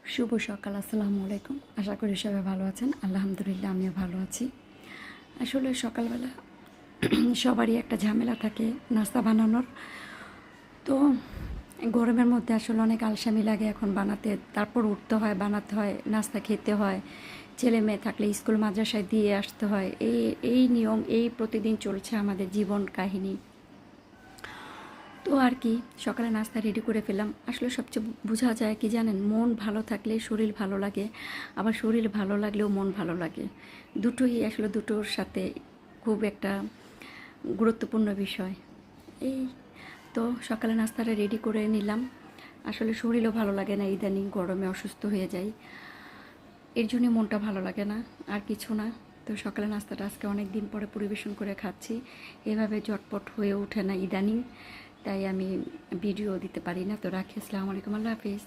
শুভ সকাল, আসসালামু আলাইকুম। আশা করি সবাই ভালো আছেন। আলহামদুলিল্লাহ আমিও ভালো আছি। আসলে সকালবেলা সবারই একটা ঝামেলা থাকে নাস্তা বানানোর। তো গরমের মধ্যে আসলে অনেক আলসামি লাগে এখন বানাতে, তারপর উঠতে হয়, বানাতে হয়, নাস্তা খেতে হয়, ছেলে মেয়ে থাকলে স্কুল মাদ্রাসায় দিয়ে আসতে হয়। এই নিয়ম প্রতিদিন চলছে আমাদের জীবন কাহিনী। তো আর কি, সকালে নাস্তা রেডি করে ফেললাম। আসলে সবচেয়ে বোঝা যায় কি জানেন, মন ভালো থাকলে শরীর ভালো লাগে, আবার শরীর ভালো লাগলেও মন ভালো লাগে। দুটোই আসলে দুটোর সাথে খুব একটা গুরুত্বপূর্ণ বিষয়। এই তো সকালে নাস্তাটা রেডি করে নিলাম। আসলে শরীরও ভালো লাগে না, ইদানিং গরমে অসুস্থ হয়ে যাই, এর জন্য মনটা ভালো লাগে না, আর কিছু না। তো সকালে নাস্তাটা আজকে অনেক দিন পরে পরিবেশন করে খাচ্ছি। এভাবে ঝটপট হয়ে ওঠে না ইদানিং, তাই আমি ভিডিও দিতে পারি না। তো রাখি, আসসালামু আলাইকুম, আল্লাহ হাফিজ।